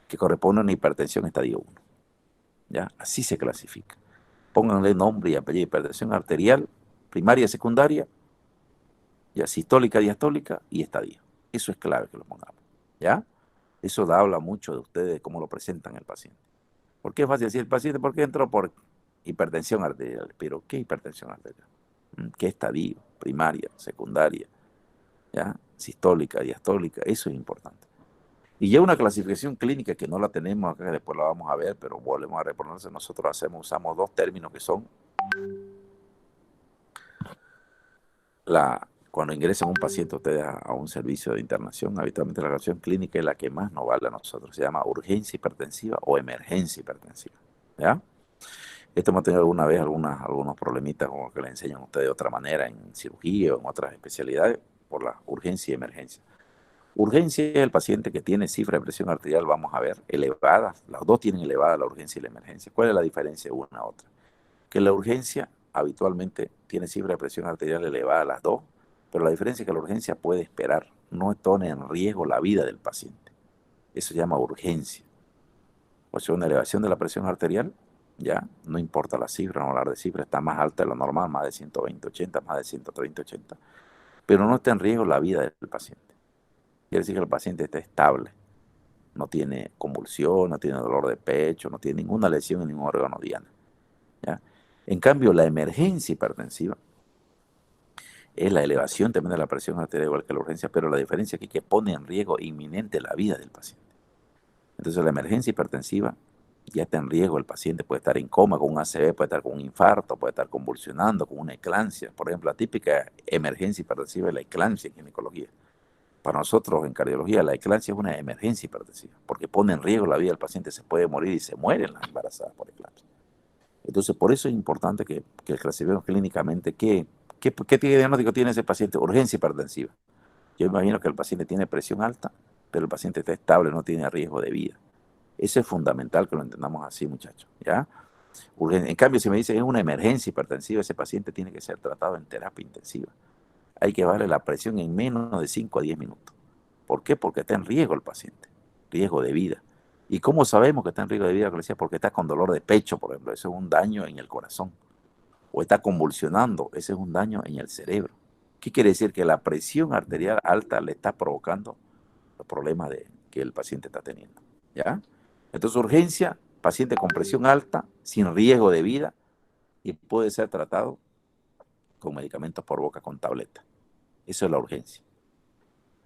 Speaker 1: que corresponde a una hipertensión estadio 1, ¿ya? Así se clasifica. Pónganle nombre y apellido: hipertensión arterial, primaria, secundaria, ya, sistólica, diastólica y estadio. Eso es clave que lo pongamos, ¿ya? Eso habla mucho de ustedes, de cómo lo presentan el paciente. ¿Por qué es fácil decir el paciente? Porque entró por hipertensión arterial. ¿Pero qué hipertensión arterial? ¿Qué estadio? Primaria, secundaria, ¿ya? Sistólica, diastólica, eso es importante. Y ya una clasificación clínica que no la tenemos acá, que después la vamos a ver, pero volvemos a reponerse. Nosotros usamos dos términos que son cuando ingresan un paciente ustedes a un servicio de internación, habitualmente la clasificación clínica es la que más nos vale a nosotros. Se llama urgencia hipertensiva o emergencia hipertensiva, ¿ya? Esto hemos tenido alguna vez algunos problemitas como que le enseñan a ustedes de otra manera en cirugía o en otras especialidades por la urgencia y emergencia. Urgencia es el paciente que tiene cifra de presión arterial, vamos a ver, elevadas. Las dos tienen elevada la urgencia y la emergencia. ¿Cuál es la diferencia de una a otra? Que la urgencia habitualmente tiene cifra de presión arterial elevada las dos, pero la diferencia es que la urgencia puede esperar, no pone en riesgo la vida del paciente. Eso se llama urgencia. O sea, una elevación de la presión arterial, ya, no importa la cifra, no hablar de cifra, está más alta de lo normal, más de 120/80, más de 130/80, pero no está en riesgo la vida del paciente. Quiere decir que el paciente está estable, no tiene convulsión, no tiene dolor de pecho, no tiene ninguna lesión en ningún órgano diana, ¿ya? En cambio, la emergencia hipertensiva es la elevación también de la presión arterial igual que la urgencia, pero la diferencia es que pone en riesgo inminente la vida del paciente. Entonces la emergencia hipertensiva ya está en riesgo, el paciente puede estar en coma con un ACV, puede estar con un infarto, puede estar convulsionando, con una eclampsia. Por ejemplo, la típica emergencia hipertensiva es la eclampsia en ginecología. Para nosotros en cardiología la eclampsia es una emergencia hipertensiva, porque pone en riesgo la vida del paciente, se puede morir y se mueren las embarazadas por eclampsia. Entonces, por eso es importante que clasifiquemos clínicamente qué diagnóstico tiene ese paciente. Urgencia hipertensiva. Yo imagino que el paciente tiene presión alta, pero el paciente está estable, no tiene riesgo de vida. Eso es fundamental que lo entendamos así, muchachos, ¿ya? En cambio, si me dicen es una emergencia hipertensiva, ese paciente tiene que ser tratado en terapia intensiva. Hay que bajarle la presión en menos de 5 a 10 minutos. ¿Por qué? Porque está en riesgo el paciente, riesgo de vida. ¿Y cómo sabemos que está en riesgo de vida? Porque está con dolor de pecho, por ejemplo, eso es un daño en el corazón. O está convulsionando, ese es un daño en el cerebro. ¿Qué quiere decir? Que la presión arterial alta le está provocando los problemas que el paciente está teniendo, ¿ya? Entonces, urgencia, paciente con presión alta, sin riesgo de vida, y puede ser tratado con medicamentos por boca con tableta. Eso es la urgencia.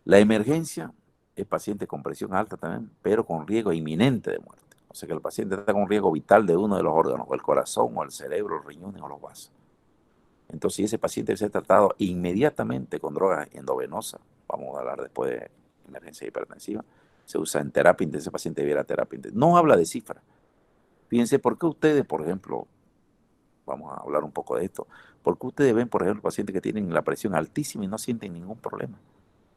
Speaker 1: La emergencia es paciente con presión alta también, pero con riesgo inminente de muerte. O sea que el paciente está con riesgo vital de uno de los órganos, o el corazón, o el cerebro, los riñones, o los vasos. Entonces ese paciente debe ser tratado inmediatamente con drogas endovenosas. Vamos a hablar después de emergencia hipertensiva. Se usa en terapia intensiva, ese paciente debiera terapia intensiva. No habla de cifra. Fíjense, ¿por qué ustedes, por ejemplo, vamos a hablar un poco de esto, por qué ustedes ven, por ejemplo, pacientes que tienen la presión altísima y no sienten ningún problema?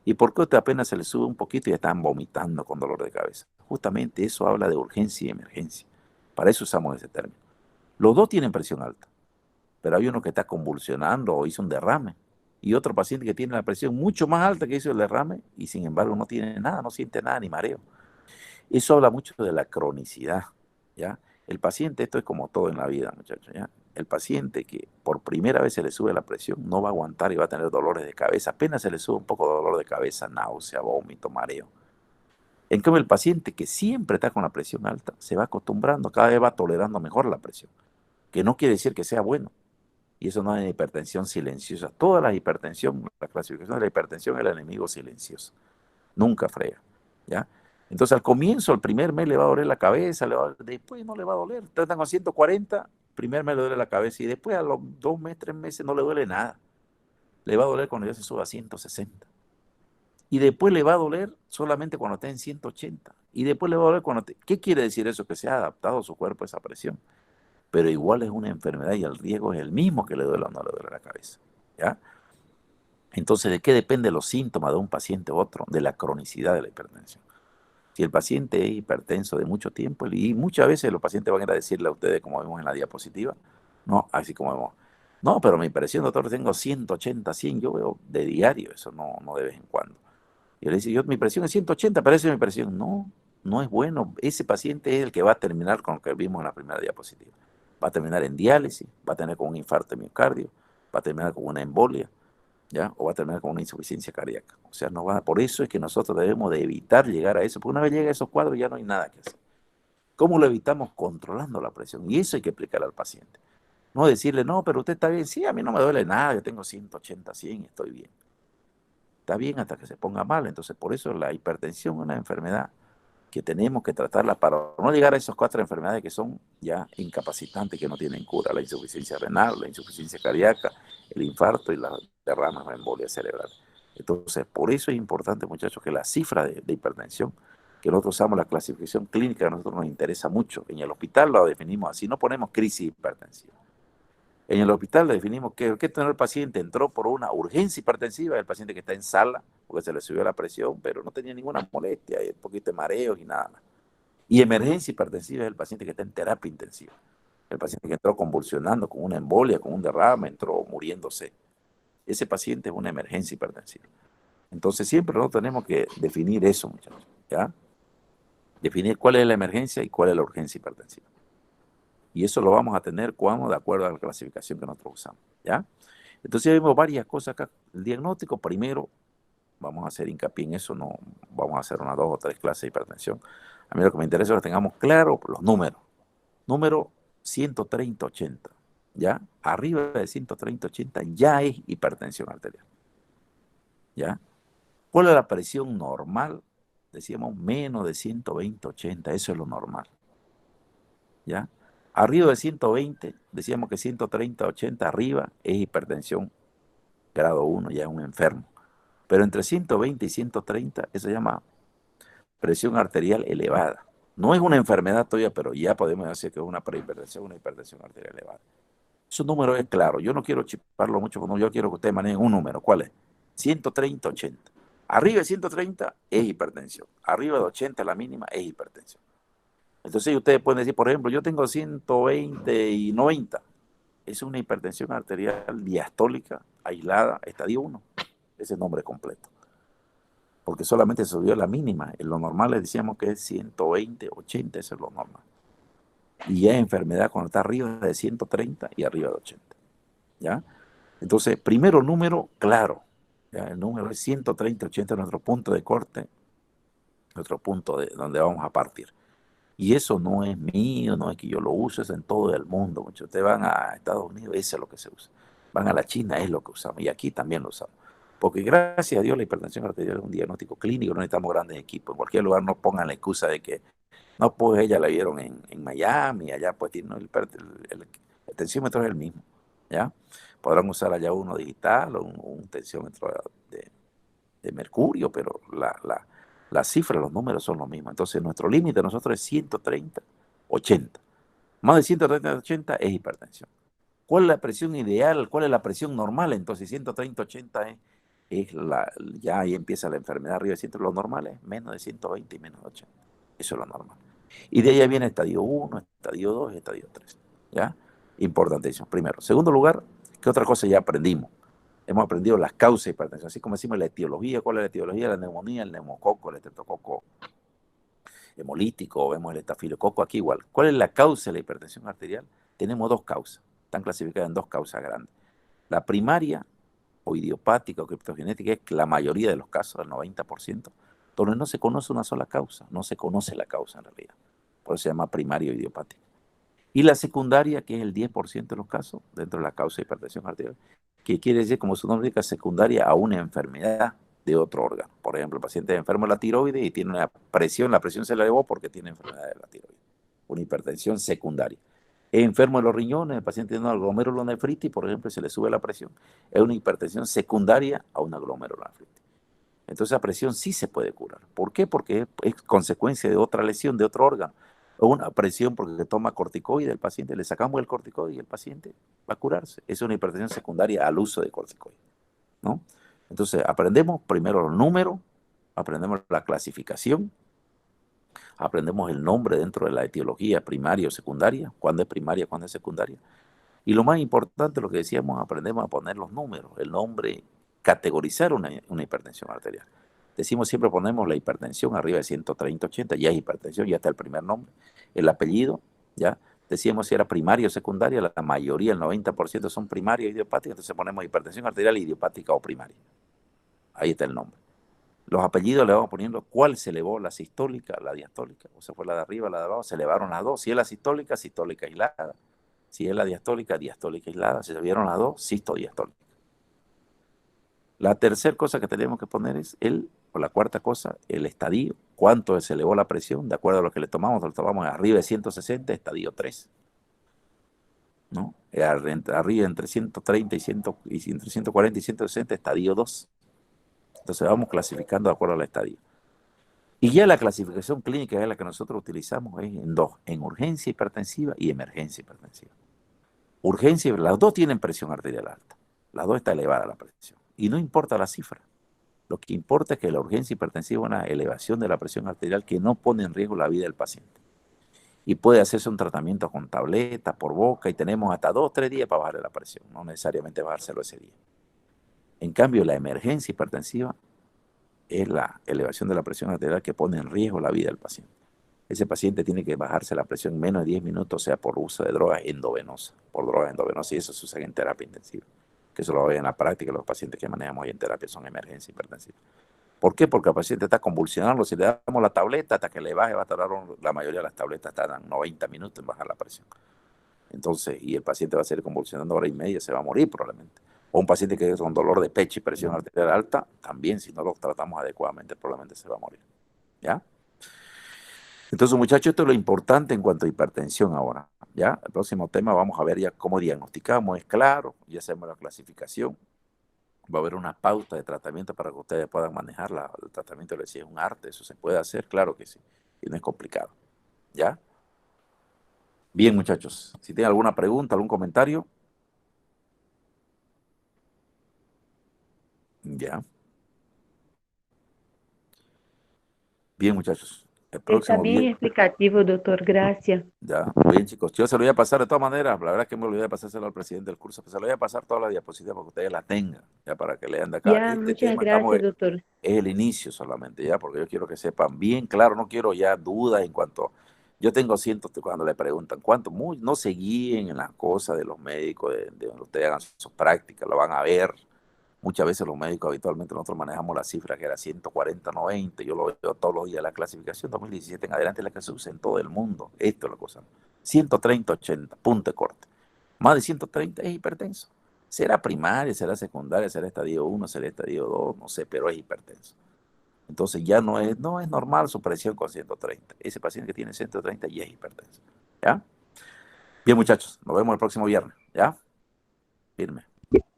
Speaker 1: ¿Y por qué apenas se les sube un poquito y están vomitando con dolor de cabeza? Justamente eso habla de urgencia y emergencia. Para eso usamos ese término. Los dos tienen presión alta, pero hay uno que está convulsionando o hizo un derrame, y otro paciente que tiene la presión mucho más alta que hizo el derrame y sin embargo no tiene nada, no siente nada ni mareo. Eso habla mucho de la cronicidad, ¿ya? El paciente, esto es como todo en la vida, muchachos, ¿ya? El paciente que por primera vez se le sube la presión no va a aguantar y va a tener dolores de cabeza. Apenas se le sube un poco de dolor de cabeza, náusea, vómito, mareo. En cambio, el paciente que siempre está con la presión alta se va acostumbrando, cada vez va tolerando mejor la presión. que no quiere decir que sea bueno. Y eso no es hipertensión silenciosa. Toda la hipertensión, la clasificación de la hipertensión es el enemigo silencioso. Nunca frega, ¿ya? Entonces al comienzo, el primer mes le va a doler la cabeza, después no le va a doler. Tratan con 140, primer mes le duele la cabeza y después a los 2 meses, 3 meses no le duele nada. Le va a doler cuando ya se suba a 160. Y después le va a doler solamente cuando esté en 180. Y después le va a doler cuando... ¿Qué quiere decir eso? Que se ha adaptado su cuerpo a esa presión. Pero igual es una enfermedad y el riesgo es el mismo que le duele o no le duele la cabeza, ¿ya? Entonces, ¿de qué dependen los síntomas de un paciente u otro? De la cronicidad de la hipertensión. Si el paciente es hipertenso de mucho tiempo, y muchas veces los pacientes van a ir a decirle a ustedes, como vemos en la diapositiva, no, así como vemos, no, pero mi presión, doctor, tengo 180, 100, yo veo de diario, eso no de vez en cuando. Y le dice, mi presión es 180, pero esa es mi presión. No, no es bueno. Ese paciente es el que va a terminar con lo que vimos en la primera diapositiva. Va a terminar en diálisis, va a tener con un infarto de miocardio, va a terminar con una embolia, ¿ya? O va a terminar con una insuficiencia cardíaca. O sea, no va, por eso es que nosotros debemos de evitar llegar a eso, porque una vez llega a esos cuadros ya no hay nada que hacer. ¿Cómo lo evitamos? Controlando la presión. Y eso hay que explicar al paciente. No decirle, no, pero usted está bien. Sí, a mí no me duele nada, yo tengo 180, 100, estoy bien. Está bien hasta que se ponga mal. Entonces, por eso la hipertensión es una enfermedad que tenemos que tratarla para no llegar a esas 4 enfermedades que son ya incapacitantes, que no tienen cura: la insuficiencia renal, la insuficiencia cardíaca, el infarto y la derramas o embolia cerebral. Entonces, por eso es importante, muchachos, que la cifra de hipertensión, que nosotros usamos la clasificación clínica, a nosotros nos interesa mucho. En el hospital lo definimos así, no ponemos crisis hipertensiva. En el hospital le definimos que el paciente entró por una urgencia hipertensiva, el paciente que está en sala, porque se le subió la presión, pero no tenía ninguna molestia, un poquito de mareos y nada más. Y emergencia hipertensiva es el paciente que está en terapia intensiva. El paciente que entró convulsionando, con una embolia, con un derrame, entró muriéndose. Ese paciente es una emergencia hipertensiva. Entonces siempre nosotros tenemos que definir eso, muchachos, ¿ya? Definir cuál es la emergencia y cuál es la urgencia hipertensiva. Y eso lo vamos a tener de acuerdo a la clasificación que nosotros usamos, ¿ya? Entonces vemos varias cosas acá. El diagnóstico, primero, vamos a hacer hincapié en eso, no vamos a hacer unas 2 o 3 clases de hipertensión. A mí lo que me interesa es que tengamos claro los números. Número 130-80, ¿ya? Arriba de 130-80 ya es hipertensión arterial, ¿ya? ¿Cuál es la presión normal? Decíamos menos de 120-80, eso es lo normal, ¿ya? Arriba de 120, decíamos que 130-80 arriba es hipertensión grado 1, ya es un enfermo. Pero entre 120 y 130, eso se llama presión arterial elevada. No es una enfermedad todavía, pero ya podemos decir que es una prehipertensión, una hipertensión arterial elevada. Su número es claro. Yo no quiero chiparlo mucho, yo quiero que ustedes manejen un número. ¿Cuál es? 130-80. Arriba de 130 es hipertensión. Arriba de 80, la mínima, es hipertensión. Entonces ustedes pueden decir, por ejemplo, yo tengo 120 y 90. Es una hipertensión arterial diastólica, aislada, estadio 1. Ese es el nombre completo. Porque solamente se subió la mínima. En lo normal les decíamos que es 120, 80, eso es lo normal. Y ya es enfermedad cuando está arriba de 130 y arriba de 80. ¿Ya? Entonces, primero número claro. ¿Ya? El número es 130-80, nuestro punto de corte, nuestro punto de donde vamos a partir. Y eso no es mío, no es que yo lo use, es en todo el mundo. Muchos ustedes van a Estados Unidos, eso es lo que se usa. Van a la China, es lo que usamos. Y aquí también lo usamos. Porque gracias a Dios la hipertensión arterial es un diagnóstico clínico, no necesitamos grandes equipos. En cualquier lugar no pongan la excusa de que, no, pues ella la vieron en Miami, allá pues tiene el tensiómetro es el mismo, ¿ya? Podrán usar allá uno digital o un tensiómetro de mercurio, pero la cifra, los números son los mismos. Entonces nuestro límite nosotros es 130-80. Más de 130-80 es hipertensión. ¿Cuál es la presión ideal? ¿Cuál es la presión normal? Entonces 130-80 ya ahí empieza la enfermedad arriba de 100. Lo normal es menos de 120 y menos de 80. Eso es lo normal. Y de ahí viene estadio 1, estadio 2, estadio 3. ¿Ya? Importantísimo. Primero. Segundo lugar, ¿qué otra cosa ya aprendimos? Hemos aprendido las causas de hipertensión, así como decimos la etiología. ¿Cuál es la etiología? La neumonía, el neumococo, el estreptococo hemolítico, vemos el estafilococo aquí igual. ¿Cuál es la causa de la hipertensión arterial? Tenemos 2 causas. Están clasificadas en 2 causas grandes. La primaria, o idiopática o criptogenética, es la mayoría de los casos, el 90%, donde no se conoce una sola causa, no se conoce la causa en realidad. Por eso se llama primaria o idiopática. Y la secundaria, que es el 10% de los casos, dentro de la causa de hipertensión arterial, que quiere decir, como su nombre indica, secundaria a una enfermedad de otro órgano. Por ejemplo, el paciente es enfermo de la tiroides y tiene una presión, la presión se la elevó porque tiene enfermedad de la tiroides, una hipertensión secundaria. Es enfermo de los riñones, el paciente tiene una glomerulonefritis, por ejemplo, y se le sube la presión. Es una hipertensión secundaria a una glomerulonefritis. Entonces la presión sí se puede curar. ¿Por qué? Porque es consecuencia de otra lesión, de otro órgano. O una presión porque toma corticoide el paciente, le sacamos el corticoide y el paciente va a curarse. Es una hipertensión secundaria al uso de corticoide, ¿no? Entonces aprendemos primero los números, aprendemos la clasificación, aprendemos el nombre dentro de la etiología primaria o secundaria, cuándo es primaria, cuándo es secundaria. Y lo más importante, lo que decíamos, aprendemos a poner los números, el nombre, categorizar una hipertensión arterial. Decimos siempre ponemos la hipertensión arriba de 130/80, ya es hipertensión, ya está el primer nombre. El apellido, ya. Decíamos si era primaria o secundaria, la mayoría, el 90% son primarias idiopáticas, entonces ponemos hipertensión arterial idiopática o primaria. Ahí está el nombre. Los apellidos le vamos poniendo cuál se elevó, la sistólica, la diastólica, o sea, fue la de arriba, la de abajo, se elevaron las dos. Si es la sistólica, sistólica aislada. Si es la diastólica, diastólica aislada. Si se vieron las dos, sistodiastólica. La tercera cosa que tenemos que poner es o la cuarta cosa, el estadio. ¿Cuánto se elevó la presión? De acuerdo a lo que le tomamos arriba de 160, estadio 3. ¿No? Arriba entre 130 y entre 140 y 160, estadio 2. Entonces vamos clasificando de acuerdo al estadio. Y ya la clasificación clínica es la que nosotros utilizamos es en dos, en urgencia hipertensiva y emergencia hipertensiva. Urgencia, las dos tienen presión arterial alta, las dos está elevada la presión. Y no importa la cifra, lo que importa es que la urgencia hipertensiva es una elevación de la presión arterial que no pone en riesgo la vida del paciente. Y puede hacerse un tratamiento con tabletas, por boca, y tenemos hasta 2 o 3 días para bajarle la presión, no necesariamente bajárselo ese día. En cambio, la emergencia hipertensiva es la elevación de la presión arterial que pone en riesgo la vida del paciente. Ese paciente tiene que bajarse la presión en menos de 10 minutos, o sea, por uso de drogas endovenosas, y eso se usa en terapia intensiva. Que eso lo ven en la práctica, los pacientes que manejamos hoy en terapia son emergencia hipertensiva. ¿Por qué? Porque el paciente está convulsionando, si le damos la tableta hasta que le baje, va a tardar, la mayoría de las tabletas tardan 90 minutos en bajar la presión. Entonces, y el paciente va a seguir convulsionando hora y media, se va a morir probablemente. O un paciente que es con dolor de pecho y presión arterial alta, también si no lo tratamos adecuadamente, probablemente se va a morir. ¿Ya? Entonces, muchachos, esto es lo importante en cuanto a hipertensión ahora. ¿Ya? El próximo tema vamos a ver ya cómo diagnosticamos, es claro, ya hacemos la clasificación. Va a haber una pauta de tratamiento para que ustedes puedan manejar el tratamiento. Les decía, es un arte, eso se puede hacer, claro que sí, y no es complicado. ¿Ya? Bien, muchachos, si tienen alguna pregunta, algún comentario. Ya. Bien, muchachos. El
Speaker 6: Está
Speaker 1: próximo
Speaker 6: bien
Speaker 1: día.
Speaker 6: explicativo, doctor. Gracias.
Speaker 1: Ya, bien, chicos. Yo se lo voy a pasar de todas maneras. La verdad es que me olvidé de pasárselo al presidente del curso. Pero se lo voy a pasar todas las diapositivas para que ustedes las tengan, ya para que lean de acá.
Speaker 6: Ya, muchas gracias, doctor.
Speaker 1: Es el inicio solamente, ya, porque yo quiero que sepan bien claro, no quiero ya dudas en cuanto. Yo tengo cientos cuando le preguntan cuánto, no se guíen en las cosas de los médicos, de donde ustedes hagan sus prácticas, lo van a ver. Muchas veces los médicos habitualmente nosotros manejamos la cifra que era 140, 90, yo lo veo todos los días, la clasificación 2017 en adelante es la que se usa en todo el mundo, esto es la cosa, 130, 80, punto de corte, más de 130 es hipertenso, será primaria, será secundaria, será estadio 1, será estadio 2, no sé, pero es hipertenso. Entonces ya no es normal su presión con 130, ese paciente que tiene 130 ya es hipertenso, ¿ya? Bien, muchachos, nos vemos el próximo viernes, ¿ya? Firme.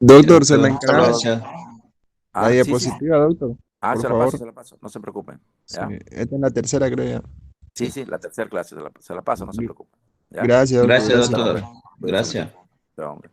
Speaker 2: Doctor, se le
Speaker 5: Muchas
Speaker 2: encarga
Speaker 5: gracias.
Speaker 2: la
Speaker 1: Sí, sí.
Speaker 2: diapositiva, doctor.
Speaker 1: Ah,
Speaker 2: Por
Speaker 1: se
Speaker 2: favor.
Speaker 1: la paso, no se preocupen.
Speaker 2: Sí,
Speaker 1: ¿Ya?
Speaker 2: esta es la tercera, creo.
Speaker 1: Sí, la tercera clase se la paso, no se preocupen. ¿Ya?
Speaker 2: Gracias, doctor.
Speaker 5: Gracias,
Speaker 2: Gracias.
Speaker 5: doctor.
Speaker 1: Cuídense mucho.
Speaker 5: Gracias.
Speaker 1: Chao, hombre.